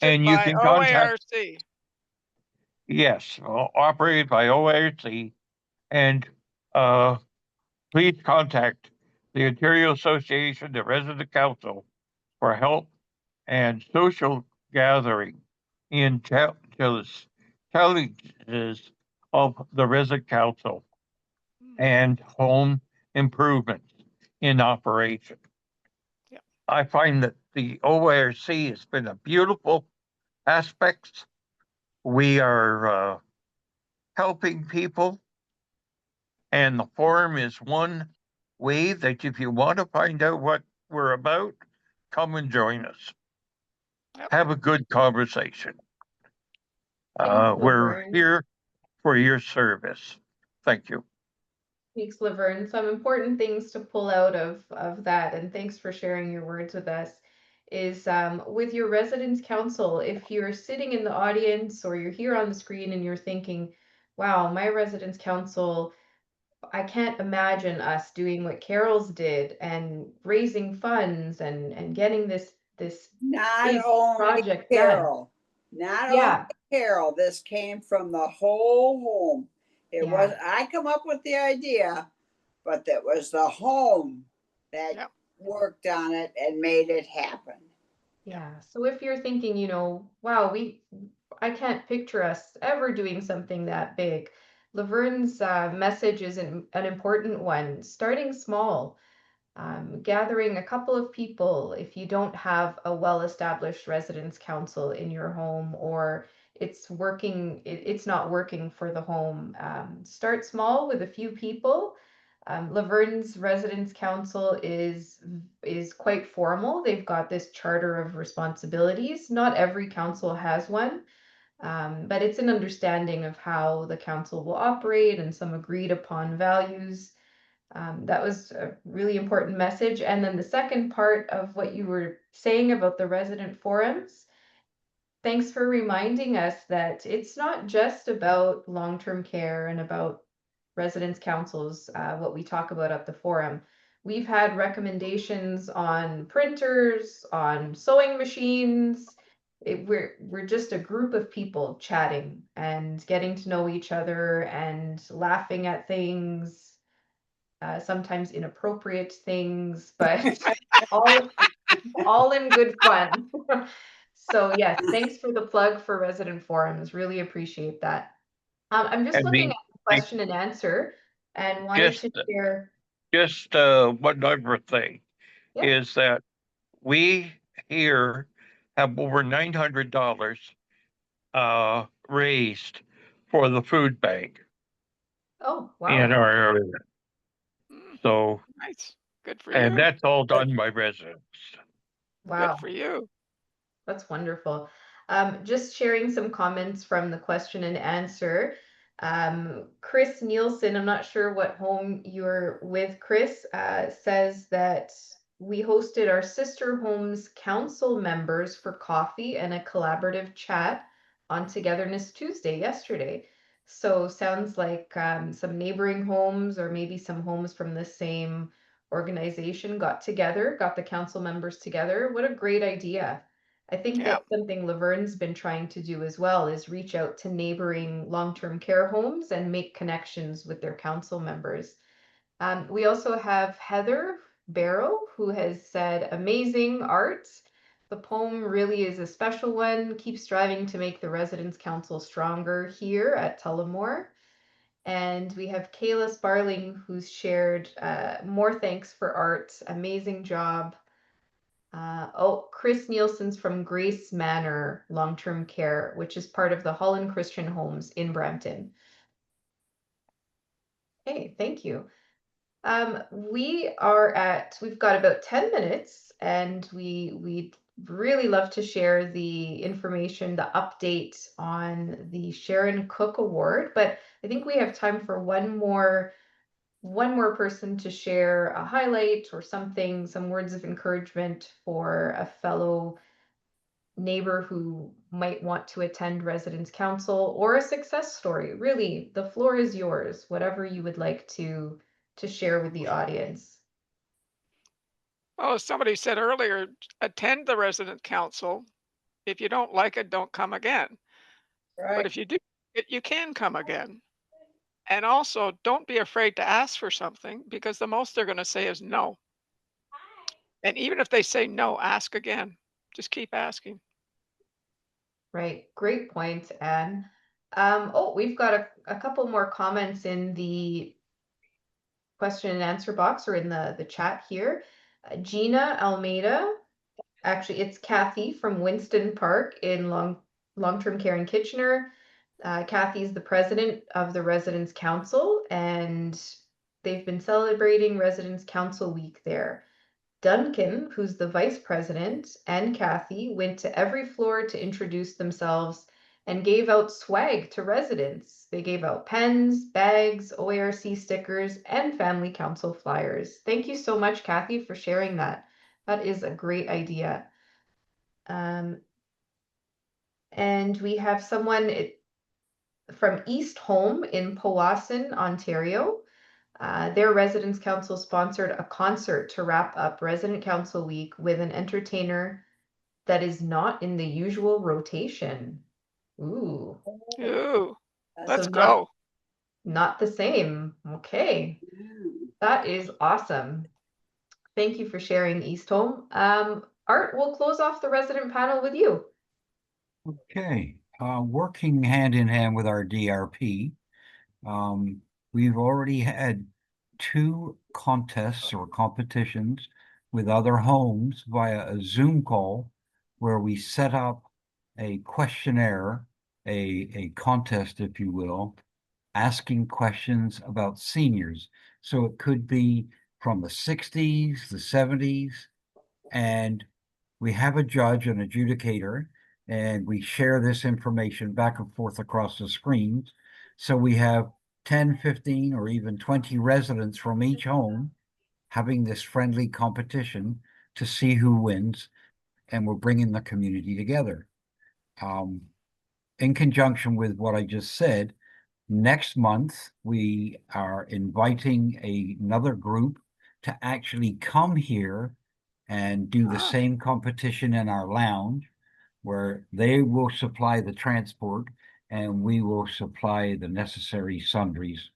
And you by can contact, OARC. yes, operated by OARC, and please contact the Ontario Association of Resident Council for help and social gathering in challenges of the resident council and home improvements in operation. Yeah. I find that the OARC has been a beautiful aspect. We are helping people, and the forum is one way that if you want to find out what we're about, come and join us. Yep. Have a good conversation. Thanks, We're LaVern. here for your service. Thank you. Thanks, LaVern. Some important things to pull out of that, and thanks for sharing your words with us, is with your residence council, if you're sitting in the audience or you're here on the screen and you're thinking, wow, my residence council, I can't imagine us doing what Carol's did and raising funds and getting this Not big only project done. Carol, not only Yeah, Carol, this came from the whole home. It Yeah. was, I come up with the idea, but that was the home that Yep. worked on it and made it happen. yeah. So if you're thinking, wow, I can't picture us ever doing something that big. LaVern's message is an important one. Starting small, gathering a couple of people. If you don't have a well-established residence council in your home, or it's not working for the home, start small with a few people. LaVern's residence council is quite formal. They've got this charter of responsibilities. Not every council has one, but it's an understanding of how the council will operate and some agreed upon values. That was a really important message. And then the second part of what you were saying about the resident forums, thanks for reminding us that it's not just about long-term care and about residence councils, what we talk about at the forum. We've had recommendations on printers, on sewing machines. We're just a group of people chatting and getting to know each other and laughing at things, sometimes inappropriate things, but all in good fun. So yes, thanks for the plug for resident forums. Really appreciate that. I'm just And looking the, at the question and answer and wanted just, to share. just one other thing Yeah. is that we here have over $900 raised for the food bank Oh, in wow. our area. Mm, So, nice. Good for and you. that's all done by residents. Wow. Good for you. That's wonderful. Just sharing some comments from the question and answer. Chris Nielsen, I'm not sure what home you're with, Chris, says that we hosted our sister homes council members for coffee and a collaborative chat on Togetherness Tuesday yesterday. So sounds like some neighboring homes or maybe some homes from the same organization got together, got the council members together. What a great idea. I think Yeah. that's something LaVern's been trying to do as well, is reach out to neighboring long-term care homes and make connections with their council members. We also have Heather Barrow, who has said, amazing art. The poem really is a special one. Keep striving to make the residence council stronger here at Tullamore. And we have Kayla Sparling, who's shared more thanks for art. Amazing job. Chris Nielsen's from Grace Manor Long-Term Care, which is part of the Holland Christian Homes in Brampton. Hey, thank you. We've got about 10 minutes, and we'd really love to share the information, the update on the Sharon Cook Award, but I think we have time for one more person to share a highlight or something, some words of encouragement for a fellow neighbor who might want to attend residence council, or a success story. Really, the floor is yours, whatever you would like to share with the audience. Oh, somebody said earlier, attend the resident council. If you don't like it, don't come again. But Right. if you do it, you can come again. And also, don't be afraid to ask for something, because the most they're going to say is no. And even if they say no, ask again. Just keep asking. Right, great point, Anne. We've got a couple more comments in the question and answer box or in the chat here. Gina Almeida. Actually, it's Kathy from Winston Park in long-term care in Kitchener. Kathy's the president of the Residents Council, and they've been celebrating Residents Council Week there. Duncan, who's the vice president, and Kathy went to every floor to introduce themselves and gave out swag to residents. They gave out pens, bags, OARC stickers, and family council flyers. Thank you so much, Kathy, for sharing that. That is a great idea. And we have someone from East Home in Powassan, Ontario. Their Residents Council sponsored a concert to wrap up Resident Council Week with an entertainer that is not in the usual rotation. Ooh. Ooh, That's let's So go. not the same. Okay. That is awesome. Thank you for sharing, East Home. Art, we'll close off the resident panel with you. Okay, working hand in hand with our DRP, we've already had 2 contests or competitions with other homes via a Zoom call where we set up a questionnaire, a contest, if you will, asking questions about seniors. So it could be from the 60s, the 70s, and we have a judge, an adjudicator, and we share this information back and forth across the screens. So we have 10, 15, or even 20 residents from each home having this friendly competition to see who wins, and we're bringing the community together. In conjunction with what I just said, next month we are inviting another group to actually come here and do the same competition in our lounge, where they will supply the transport and we will supply the necessary sundries.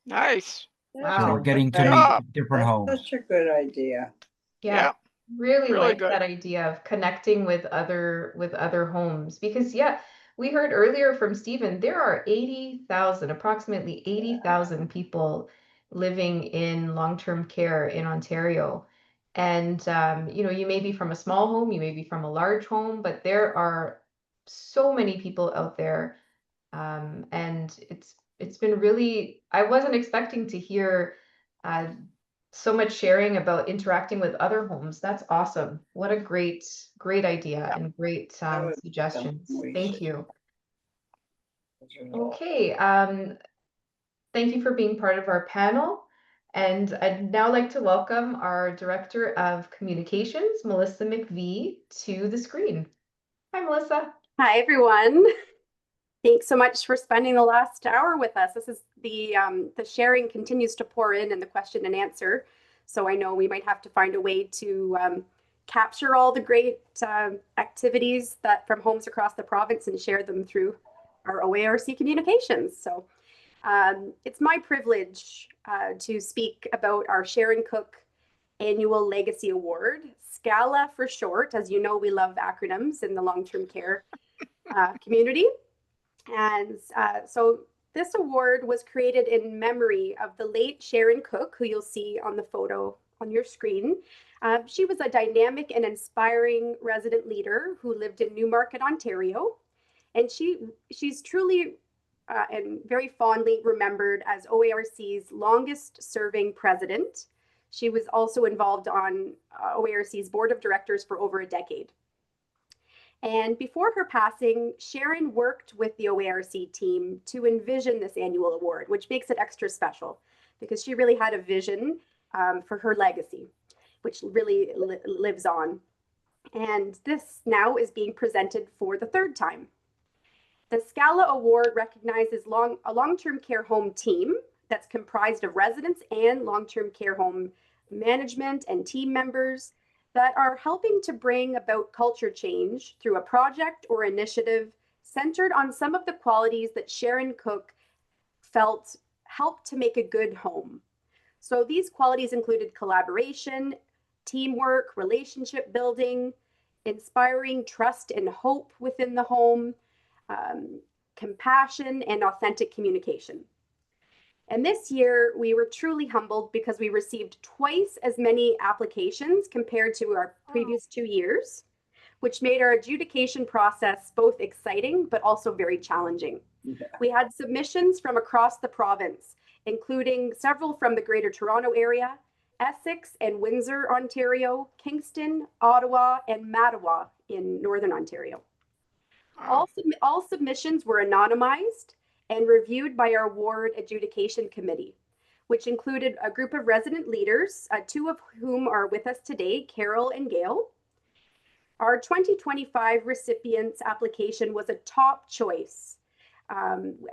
Nice. So we're Wow. getting to Job. meet different That's homes. such a good idea. Yeah. Yeah. Really Really like good. that idea of connecting with other homes, because yeah, we heard earlier from Stephen, there are approximately 80,000 people living in long-term care in Ontario. And you may be from a small home, you may be from a large home, but there are so many people out there. And it's been really, I wasn't expecting to hear uh, so much sharing about interacting with other homes. That's awesome. What a great idea and great That would be suggestions. something we Thank should- you. Okay, thank you for being part of our panel. And I'd now like to welcome our Director of Communications, Melissa McVie, to the screen. Hi, Melissa. Hi, everyone. Thanks so much for spending the last hour with us. This is the sharing continues to pour in and the question and answer. So I know we might have to find a way to capture all the great activities that from homes across the province and share them through our OARC communications. So it's my privilege to speak about our Share and Cook Annual Legacy Award, SCALA for short. As you know, we love acronyms in the long-term care community. And so this award was created in memory of the late Sharon Cook, who you'll see on the photo on your screen. She was a dynamic and inspiring resident leader who lived in Newmarket, Ontario. And she's truly and very fondly remembered as OARC's longest serving president. She was also involved on OARC's board of directors for over a decade. And before her passing, Sharon worked with the OARC team to envision this annual award, which makes it extra special because she really had a vision for her legacy, which really lives on. And this now is being presented for the 3rd time. The SCALA Award recognizes a long-term care home team that's comprised of residents and long-term care home management and team members that are helping to bring about culture change through a project or initiative centered on some of the qualities that Sharon Cook felt helped to make a good home. So these qualities included collaboration, teamwork, relationship building, inspiring trust and hope within the home, compassion, and authentic communication. And this year, we were truly humbled because we received twice as many applications compared to our previous 2 years, which made our adjudication process both exciting but also very challenging. We had submissions from across the province, including several from the Greater Toronto Area, Essex and Windsor, Ontario, Kingston, Ottawa, and Mattawa in Northern Ontario. All submissions were anonymized and reviewed by our ward adjudication committee, which included a group of resident leaders, 2 of whom are with us today, Carol and Gale. Our 2025 recipients application was a top choice.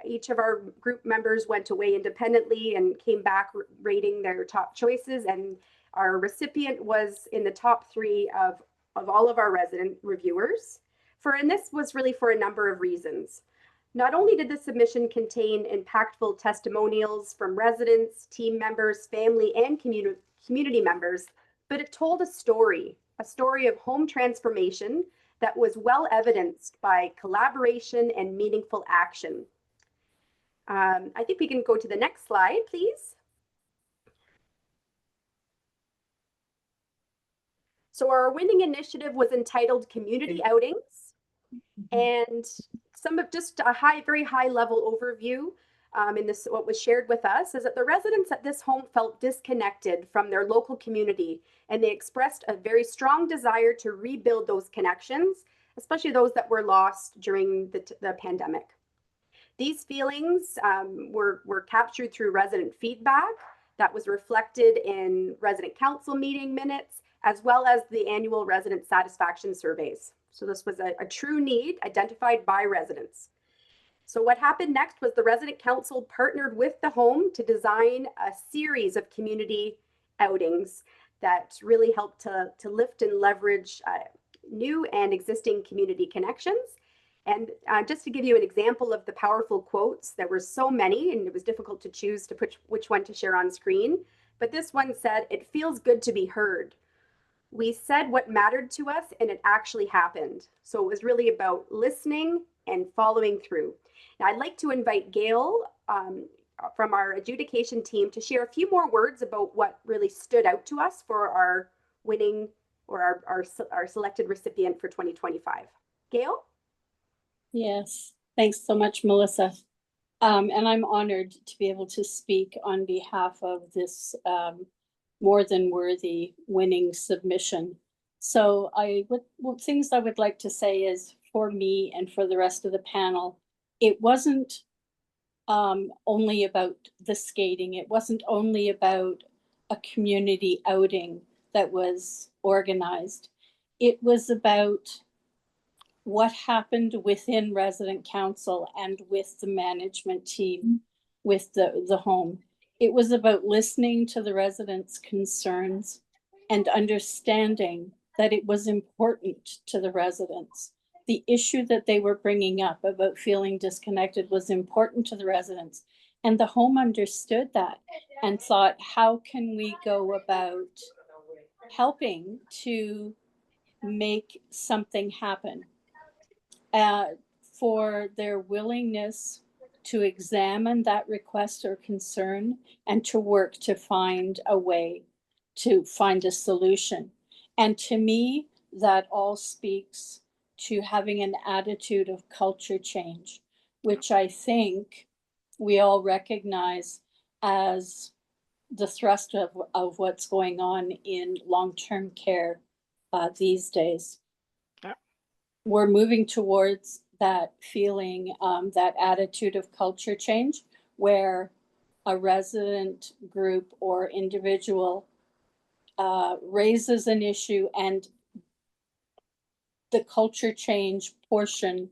Each of our group members went away independently and came back rating their top choices, and our recipient was in the top 3 of all of our resident reviewers. And this was really for a number of reasons. Not only did the submission contain impactful testimonials from residents, team members, family, and community members, but it told a story of home transformation that was well evidenced by collaboration and meaningful action. I think we can go to the next slide, please. So our winning initiative was entitled Community Outings, and some of just a very high level overview in this, what was shared with us is that the residents at this home felt disconnected from their local community, and they expressed a very strong desire to rebuild those connections, especially those that were lost during the pandemic. These feelings were captured through resident feedback that was reflected in resident council meeting minutes, as well as the annual resident satisfaction surveys. So this was a true need identified by residents. So what happened next was the resident council partnered with the home to design a series of community outings that really helped to lift and leverage new and existing community connections. And just to give you an example of the powerful quotes, there were so many and it was difficult to choose to put which one to share on screen. But this one said, "It feels good to be heard. We said what mattered to us and it actually happened." So it was really about listening and following through. Now I'd like to invite Gale from our adjudication team to share a few more words about what really stood out to us for our winning or our selected recipient for 2025. Gale? Yes, thanks so much, Melissa. And I'm honored to be able to speak on behalf of this more than worthy winning submission. So things I would like to say is, for me and for the rest of the panel, it wasn't only about the skating. It wasn't only about a community outing that was organized. It was about what happened within resident council and with the management team, with the home. It was about listening to the residents' concerns and understanding that it was important to the residents. The issue that they were bringing up about feeling disconnected was important to the residents. And the home understood that and thought, how can we go about helping to make something happen? For their willingness to examine that request or concern and to work to find a way to find a solution. And to me, that all speaks to having an attitude of culture change, which I think we all recognize as the thrust of what's going on in long-term care these days. We're moving towards that feeling, that attitude of culture change, where a resident group or individual raises an issue and the culture change portion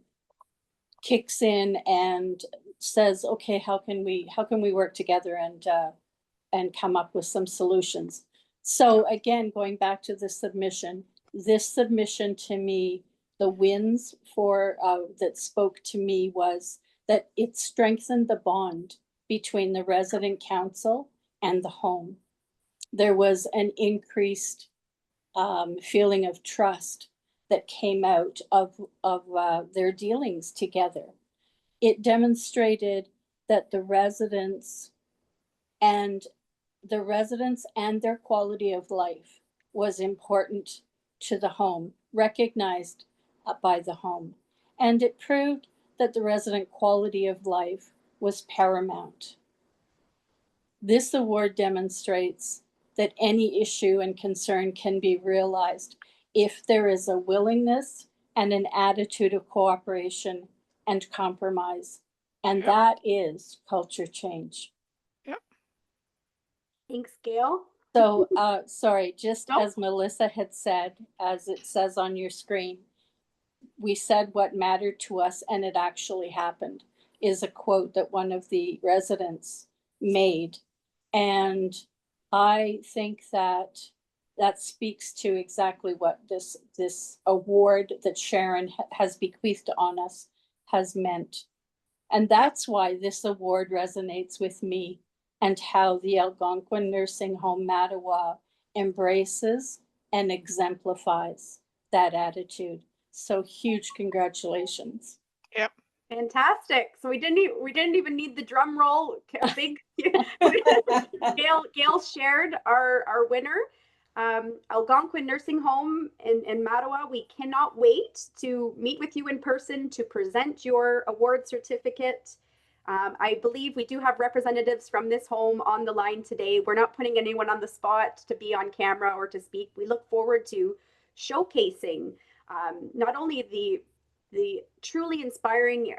kicks in and says, okay, how can we work together and come up with some solutions? So again, going back to the submission, this submission to me, the wins for that spoke to me was that it strengthened the bond between the resident council and the home. There was an increased feeling of trust that came out of their dealings together. It demonstrated that the residents and the residents and their quality of life was important to the home, recognized by the home. And it proved that the resident quality of life was paramount. This award demonstrates that any issue and concern can be realized if there is a willingness and an attitude of cooperation and compromise. And Yep. that is culture change. Yep. Thanks, Gale. So, sorry, just Nope. as Melissa had said, as it says on your screen, we said what mattered to us and it actually happened, is a quote that one of the residents made. And I think that that speaks to exactly what this award that Sharon has bequeathed on us has meant. And that's why this award resonates with me and how the Algonquin Nursing Home Mattawa embraces and exemplifies that attitude. So huge congratulations. Yep. Fantastic. So we didn't even need the drum roll. A big Gale shared our winner. Algonquin Nursing Home in Mattawa. We cannot wait to meet with you in person to present your award certificate. I believe we do have representatives from this home on the line today. We're not putting anyone on the spot to be on camera or to speak. We look forward to showcasing not only the truly inspiring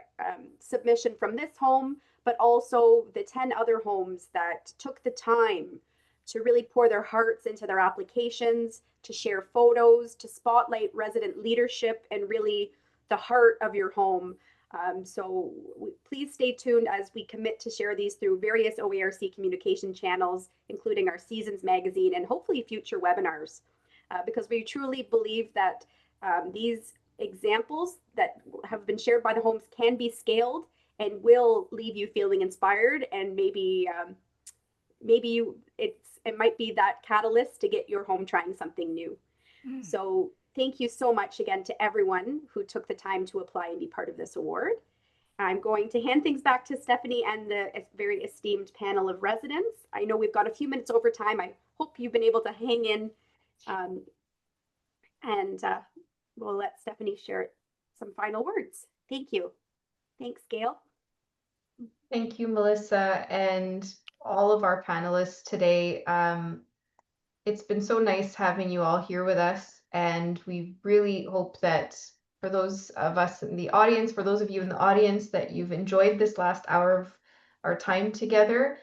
submission from this home, but also the 10 other homes that took the time to really pour their hearts into their applications, to share photos, to spotlight resident leadership and really the heart of your home. So please stay tuned as we commit to share these through various OARC communication channels, including our Seasons magazine and hopefully future webinars, because we truly believe that these examples that have been shared by the homes can be scaled and will leave you feeling inspired, and maybe it might be that catalyst to get your home trying something new. So thank you so much again to everyone who took the time to apply and be part of this award. I'm going to hand things back to Stephanie and the very esteemed panel of residents. I know we've got a few minutes over time. I hope you've been able to hang in, and we'll let Stephanie share some final words. Thank you. Thanks, Gale. Thank you, Melissa, and all of our panelists today. It's been so nice having you all here with us, and we really hope that for those of us in the audience, for those of you in the audience, that you've enjoyed this last hour of our time together.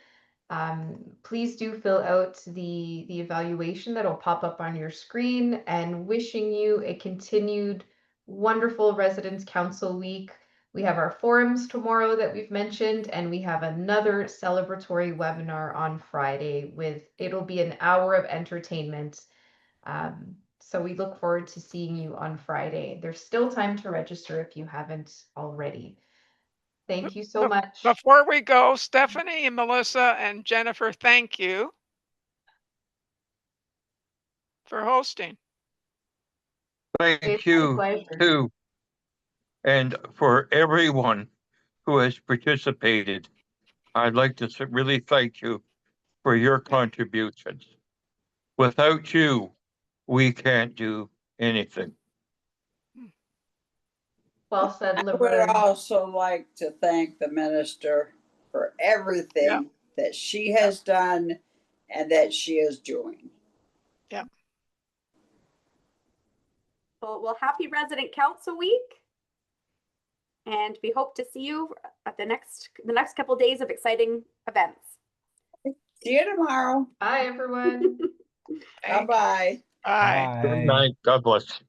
Please do fill out the evaluation that'll pop up on your screen, and wishing you a continued wonderful Residents Council week. We have our forums tomorrow that we've mentioned, and we have another celebratory webinar on Friday it'll be an hour of entertainment. So we look forward to seeing you on Friday. There's still time to register if you haven't already. Thank you so much. Before we go, Stephanie and Melissa and Jennifer, thank you for hosting. Thank It's you a pleasure. too. And for everyone who has participated, I'd like to really thank you for your contributions. Without you, we can't do anything. Well said, I would LaVern. also like to thank the minister for everything that she has done and that she is doing. Yeah. Well, happy Resident Council Week. And we hope to see you at the next couple of days of exciting events. See you tomorrow. Bye, everyone. Bye-bye. Bye. Good night. God bless.